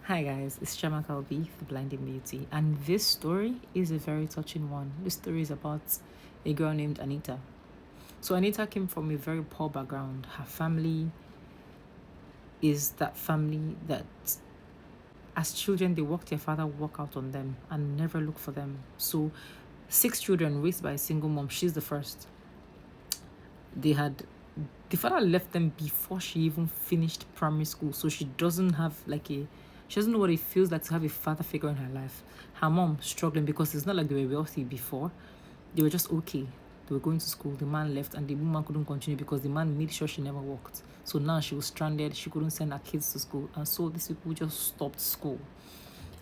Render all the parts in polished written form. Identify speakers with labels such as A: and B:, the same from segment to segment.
A: Hi guys, it's Chama Kalbi, the Blinding Beauty, and this story is a very touching one. This story is about a girl named Anita. So Anita came from a very poor background. Her family is that family that as children they work their father work out on them and never look for them. So 6 children raised by a single mom. She's the first. They had the father left them before she even finished primary school, so she doesn't have she doesn't know what it feels like to have a father figure in her life. Her mom struggling because it's not like they were wealthy before. They were just okay. They were going to school. The man left and the woman couldn't continue because the man made sure she never worked. So now she was stranded. She couldn't send her kids to school. And so these people just stopped school.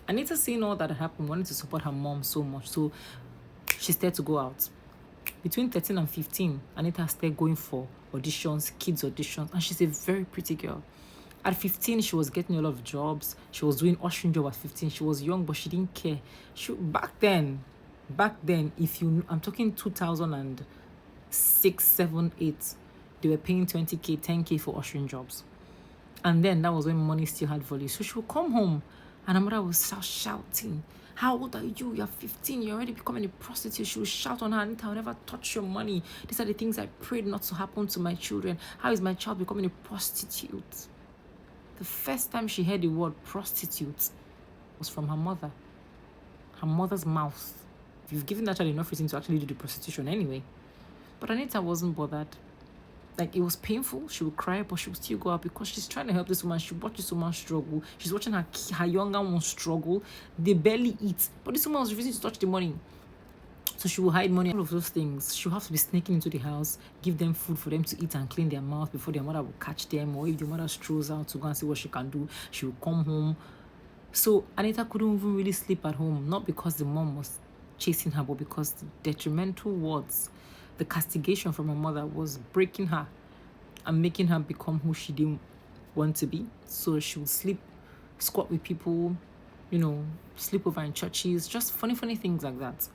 A: Anita, seeing all that happened, wanted to support her mom so much. So she started to go out. Between 13 and 15, Anita started going for auditions, kids auditions, and she's a very pretty girl. At 15, she was getting a lot of jobs. She was doing ushering job at 15. She was young, but she didn't care. Back then, I'm talking 2006, 7, 8, they were paying 20k, 10k for ushering jobs. And then that was when money still had value. So she would come home and her mother would start shouting, "How old are you? You're 15. You're already becoming a prostitute." She would shout on her, "Anita, I'll never touch your money. These are the things I prayed not to happen to my children. How is my child becoming a prostitute?" The first time she heard the word prostitute was from her mother. Her mother's mouth. You've given that child enough reason to actually do the prostitution anyway. But Anita wasn't bothered. Like, it was painful. She would cry, but she would still go out because she's trying to help this woman. She watched this woman struggle. She's watching her younger one struggle. They barely eat, but this woman was refusing to touch the money. So she will hide money, all of those things. She'll have to be sneaking into the house, give them food for them to eat and clean their mouth before their mother will catch them. Or if the mother strolls out to go and see what she can do, she will come home. So Anita couldn't even really sleep at home, not because the mom was chasing her, but because the detrimental words, the castigation from her mother was breaking her and making her become who she didn't want to be. So she would squat with people, sleep over in churches, just funny things like that.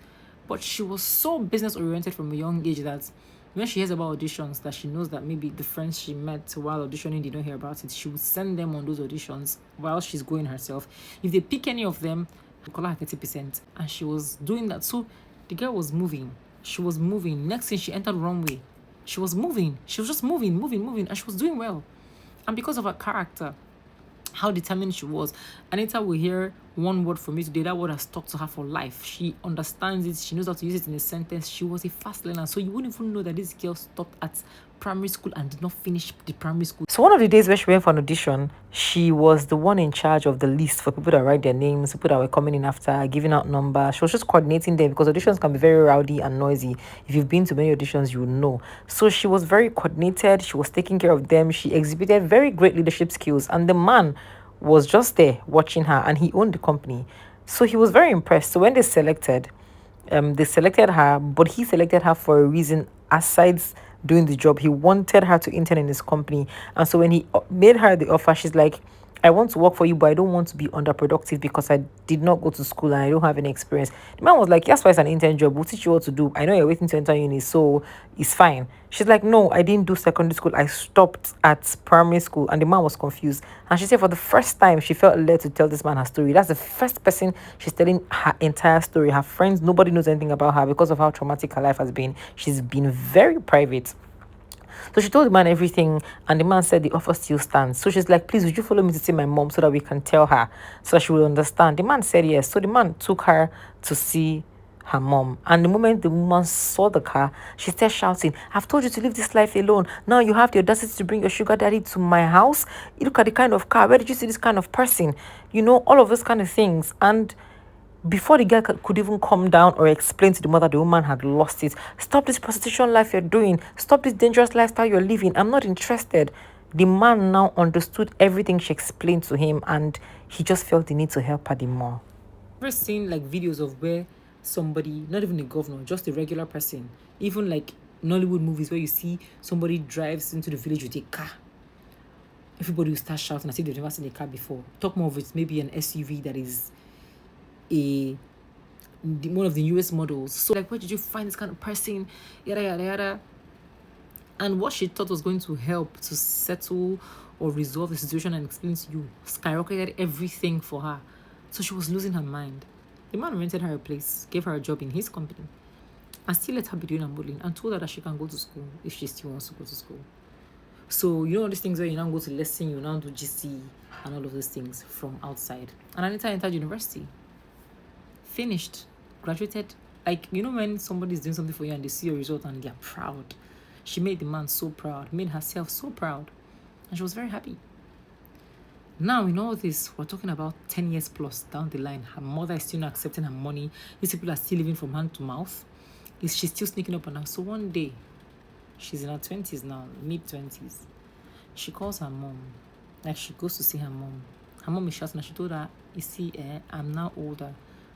A: But she was so business oriented from a young age that when she hears about auditions, that she knows that maybe the friends she met while auditioning did not hear about it, she would send them on those auditions while she's going herself. If they pick any of them, they call her 30%. And she was doing that. So the girl was moving. She was moving. Next thing, she entered runway. She was moving. She was just moving. And she was doing well. And because of her character, how determined she was, Anita will hear one word from me today. That word has stuck to her for life. She understands it. She knows how to use it in a sentence. She was a fast learner. So you wouldn't even know that this girl stopped at primary school and did not finish the primary school. So one of the days when she went for an audition, she was the one in charge of the list for people that write their names, people that were coming in after, giving out numbers. She was just coordinating them because auditions can be very rowdy and noisy. If you've been to many auditions, you will know. So she was very coordinated. She was taking care of them. She exhibited very great leadership skills. And the man was just there watching her, and he owned the company. So he was very impressed. So when they selected her, but he selected her for a reason aside doing the job. He wanted her to intern in his company. And so when he made her the offer, she's like, "I want to work for you, but I don't want to be underproductive because I did not go to school and I don't have any experience." The man was like, "Yes, why it's an intern job. We'll teach you what to do. I know you're waiting to enter uni, so it's fine." She's like, "No, I didn't do secondary school. I stopped at primary school." And the man was confused. And she said for the first time, she felt led to tell this man her story. That's the first person she's telling her entire story. Her friends, nobody knows anything about her because of how traumatic her life has been. She's been very private. So she told the man everything, and the man said the offer still stands. So she's like, "Please, would you follow me to see my mom so that we can tell her, so that she will understand?" The man said yes. So the man took her to see her mom. And the moment the woman saw the car, she started shouting, "I've told you to live this life alone. Now you have the audacity to bring your sugar daddy to my house. You look at the kind of car. Where did you see this kind of person?" All of those kind of things. And before the girl could even come down or explain to the mother, the woman had lost it. "Stop this prostitution life you're doing. Stop this dangerous lifestyle you're living. I'm not interested." The man now understood everything she explained to him, and he just felt the need to help her the more. Ever seen like videos of where somebody, not even a governor, just a regular person, even like Nollywood movies where you see somebody drives into the village with a car? Everybody will start shouting as if they've never seen a car before. Talk more of it, maybe an SUV that is one of the newest models. So like, where did you find this kind of person? Yada yada yada. And what she thought was going to help to settle or resolve the situation and explain to you skyrocketed everything for her. So she was losing her mind. The man rented her a place, gave her a job in his company, and still let her be doing her modeling and told her that she can go to school if she still wants to go to school. So, you know, all these things where you now go to lesson, you now do GC and all of those things from outside. And Anita entered university, finished, graduated. Like, you know, when somebody's doing something for you and they see your result and they're proud. She made the man so proud, made herself so proud. And she was very happy. Now, in all this, we're talking about 10 years plus down the line. Her mother is still not accepting her money. These people are still living from hand to mouth. She's still sneaking up on her. So one day, she's in her 20s now, mid-20s. She calls her mom. Like, she goes to see her mom. Her mom is shouting and she told her, you see, I'm now older.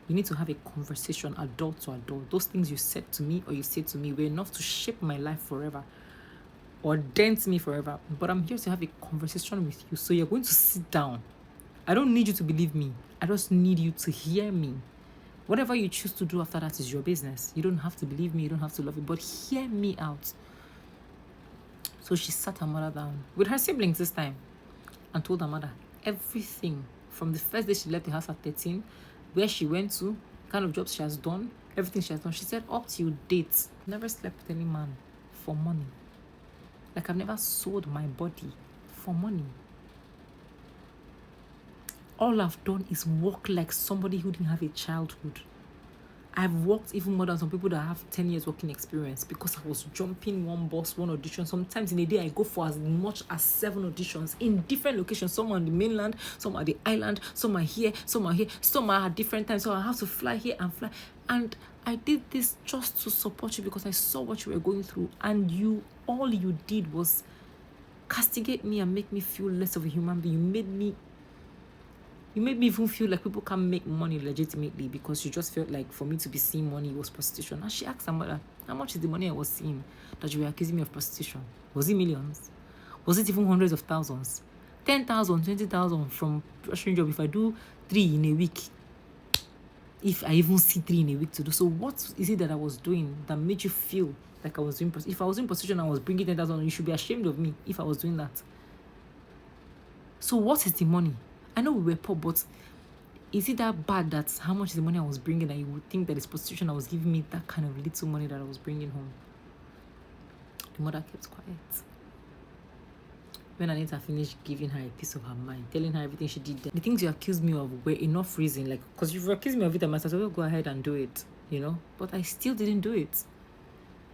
A: We need to have a conversation, adult to adult. Those things you said to me or you said to me were enough to shape my life forever or dent me forever. But I'm here to have a conversation with you. So you're going to sit down. I don't need you to believe me. I just need you to hear me. Whatever you choose to do after that is your business. You don't have to believe me. You don't have to love me. But hear me out. So she sat her mother down with her siblings this time and told her mother everything from the first day she left the house at 13, where she went to, kind of jobs she has done, everything she has done. She said up till date, never slept with any man for money. Like, I've never sold my body for money. All I've done is work like somebody who didn't have a childhood. I've worked even more than some people that have 10 years working experience because I was jumping one bus, one audition. Sometimes in a day, I go for as much as 7 auditions in different locations. Some on the mainland, some at the island, some are here, some are at different times. So I have to fly here and fly. And I did this just to support you because I saw what you were going through. And all you did was castigate me and make me feel less of a human being. You made me even feel like people can't make money legitimately because you just felt like for me to be seeing money was prostitution. And she asked her mother, how much is the money I was seeing that you were accusing me of prostitution? Was it millions? Was it even hundreds of thousands? 10,000, 20,000 from ushering job if I do 3 in a week. If I even see 3 in a week to do. So what is it that I was doing that made you feel like I was doing prostitution? If I was doing prostitution and I was bringing 10,000, you should be ashamed of me if I was doing that. So what is the money? I know we were poor, but is it that bad that how much is the money I was bringing that you would think that this prostitution I was giving me that kind of little money that I was bringing home? The mother kept quiet. When Anita finished giving her a piece of her mind, telling her everything she did, the things you accused me of were enough reason. Like, because if you accused me of it, I must as well go ahead and do it, you know? But I still didn't do it.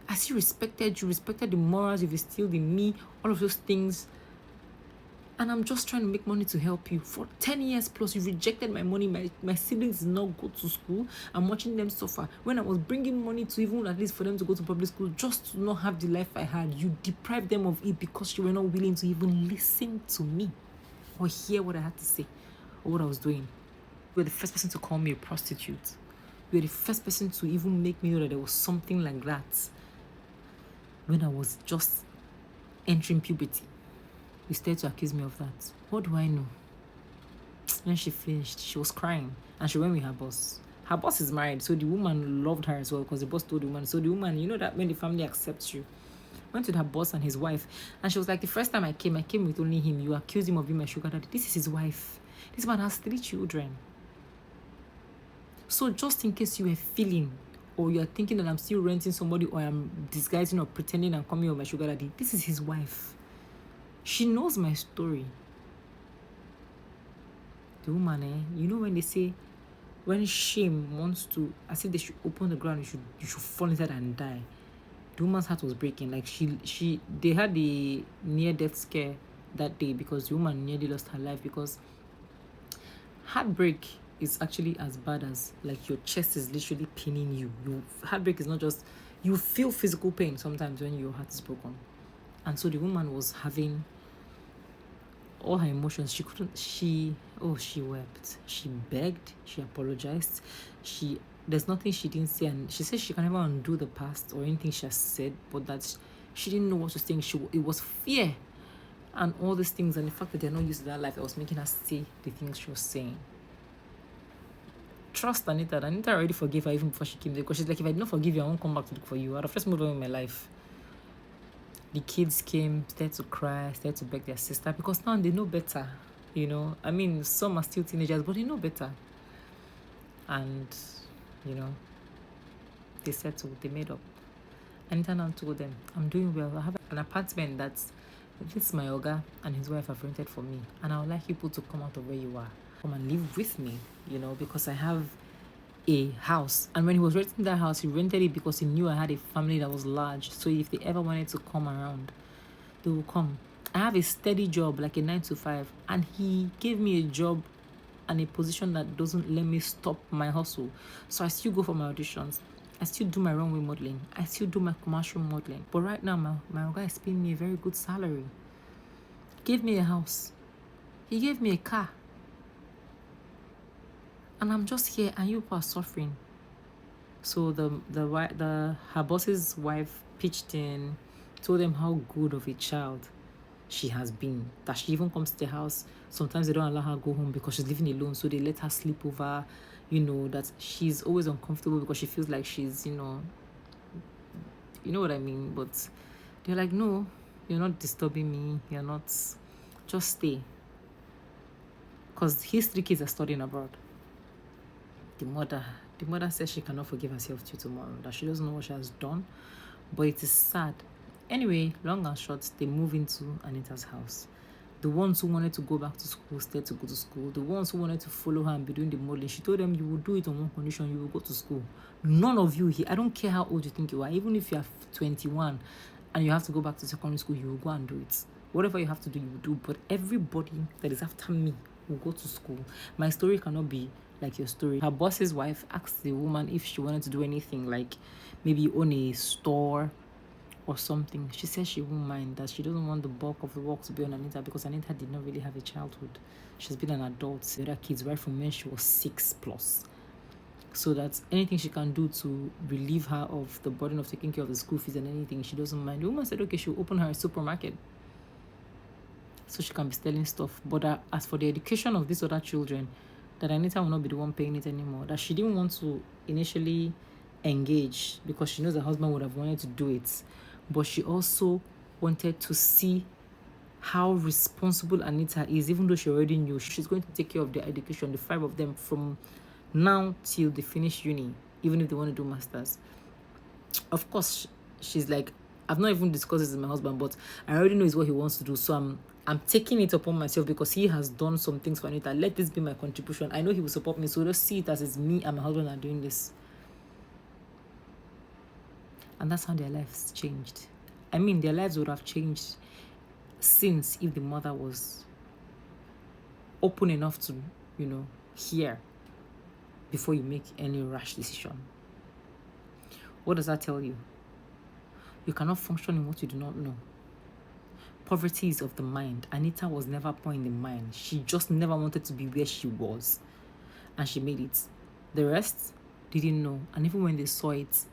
A: I still respected you, respected the morals you've instilled in me, all of those things. And I'm just trying to make money to help you. For 10 years plus, you rejected my money. My siblings did not go to school. I'm watching them suffer. When I was bringing money to even at least for them to go to public school, just to not have the life I had, you deprived them of it because you were not willing to even listen to me or hear what I had to say or what I was doing. You were the first person to call me a prostitute. You were the first person to even make me know that there was something like that when I was just entering puberty. You started to accuse me of that. What do I know? When she finished, she was crying and she went with her boss. Her boss is married, so the woman loved her as well because the boss told the woman. So the woman, you know that when the family accepts you, went with her boss and his wife, and she was like, the first time I came with only him. You accused him of being my sugar daddy. This is his wife. This man has 3 children. So just in case you were feeling or you're thinking that I'm still renting somebody or I'm disguising or pretending I'm coming with my sugar daddy, this is his wife. She knows my story. The woman, you know when they say, when shame wants to, as if they should open the ground, you should fall inside and die. The woman's heart was breaking. Like they had the near-death scare that day because the woman nearly lost her life because heartbreak is actually as bad as like your chest is literally pinning you. Heartbreak is not just, you feel physical pain sometimes when your heart is broken. And so the woman was having all her emotions. She wept. She begged. She apologized. There's nothing she didn't say. And she said she can never undo the past or anything she has said, but that she didn't know what to say. It was fear and all these things. And the fact that they're not used to that life, that was making her say the things she was saying. Trust Anita. Anita already forgave her even before she came there because she's like, if I did not forgive you, I won't come back to look for you. I'd have just moved on with my life. The kids came, started to cry, started to beg their sister because now they know better. You know, I mean, some are still teenagers, but they know better. And, you know, they settled, they made up. Anita now told them, I'm doing well. I have an apartment that's this my Oga and his wife have rented for me. And I would like people to come out of where you are. Come and live with me, you know, because I have a house. And when he was renting that house, he rented it because he knew I had a family that was large. So if they ever wanted to come around, they will come. I have a steady job, like a 9 to 5. And he gave me a job and a position that doesn't let me stop my hustle. So I still go for my auditions. I still do my runway modeling. I still do my commercial modeling. But right now, my guy is paying me a very good salary. He gave me a house. He gave me a car. And I'm just here and you are suffering. So her boss's wife pitched in, told them how good of a child she has been, that she even comes to the house. Sometimes they don't allow her go home because she's living alone, so they let her sleep over. You know, that she's always uncomfortable because she feels like she's, you know what I mean. But they're like, no, you're not disturbing me, you're not, just stay. Because his 3 kids are studying abroad. The mother says she cannot forgive herself till tomorrow, that she doesn't know what she has done. But it is sad. Anyway, long and short, they move into Anita's house. The ones who wanted to go back to school stayed to go to school. The ones who wanted to follow her and be doing the modeling, she told them, you will do it on one condition, you will go to school. None of you here, I don't care how old you think you are, even if you are 21 and you have to go back to secondary school, you will go and do it. Whatever you have to do, you will do. But everybody that is after me will go to school. My story cannot be like your story. Her boss's wife asked the woman if she wanted to do anything, like maybe own a store or something. She said she won't mind, that she doesn't want the bulk of the work to be on Anita because Anita did not really have a childhood. She's been an adult, the other kids, right from when she was 6+. So that anything she can do to relieve her of the burden of taking care of the school fees and anything, she doesn't mind. The woman said, okay, she'll open her a supermarket so she can be selling stuff. But as for the education of these other children, that Anita will not be the one paying it anymore. That she didn't want to initially engage because she knows her husband would have wanted to do it. But she also wanted to see how responsible Anita is, even though she already knew she's going to take care of their education, the 5 of them, from now till they finish uni, even if they want to do masters. Of course, she's like, I've not even discussed this with my husband, but I already know is what he wants to do. So I'm taking it upon myself because he has done some things for Anita. Let this be my contribution. I know he will support me, so just see it as it's me and my husband are doing this. And that's how their lives changed. I mean, their lives would have changed since if the mother was open enough to, hear before you make any rash decision. What does that tell you? You cannot function in what you do not know. Poverty is of the mind. Anita was never poor in the mind. She just never wanted to be where she was. And she made it. The rest didn't know. And even when they saw it,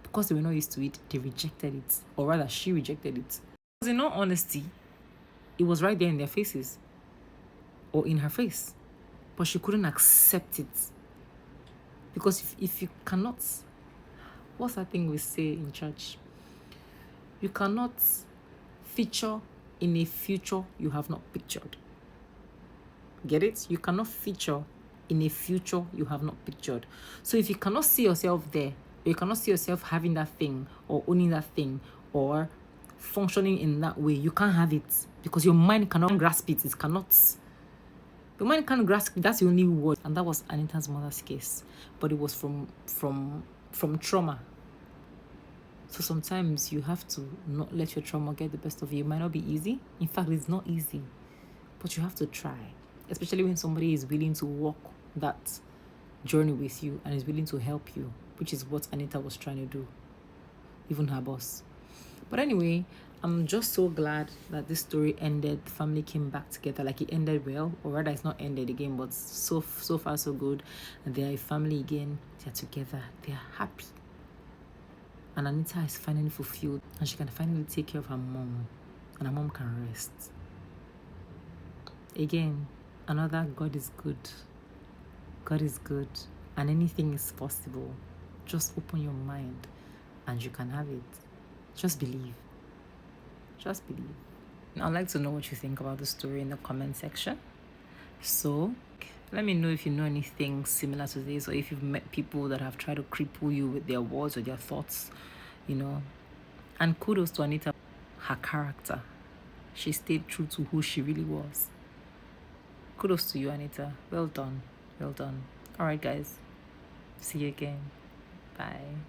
A: because they were not used to it, they rejected it. Or rather, she rejected it. Because in all honesty, it was right there in their faces. Or in her face. But she couldn't accept it. Because if you cannot... What's that thing we say in church? You cannot feature in a future you have not pictured. Get it? You cannot feature in a future you have not pictured. So if you cannot see yourself there, or you cannot see yourself having that thing, or owning that thing, or functioning in that way, you can't have it. Because your mind cannot grasp it. It cannot. Your mind can't grasp it. That's the only word. And that was Anita's mother's case. But it was from trauma. So sometimes you have to not let your trauma get the best of you. It might not be easy. In fact, it's not easy. But you have to try. Especially when somebody is willing to walk that journey with you and is willing to help you, which is what Anita was trying to do. Even her boss. But anyway, I'm just so glad that this story ended. The family came back together. Like, it ended well. Or rather, it's not ended again, but so far so good. And they are a family again. They're together. They're happy. And Anita is finally fulfilled. And she can finally take care of her mom. And her mom can rest. Again, another God is good. God is good. And anything is possible. Just open your mind. And you can have it. Just believe. Just believe. I'd like to know what you think about the story in the comment section. So let me know if you know anything similar to this, or if you've met people that have tried to cripple you with their words or their thoughts, you know. And kudos to Anita, her character. She stayed true to who she really was. Kudos to you, Anita. Well done. Well done. All right, guys. See you again. Bye.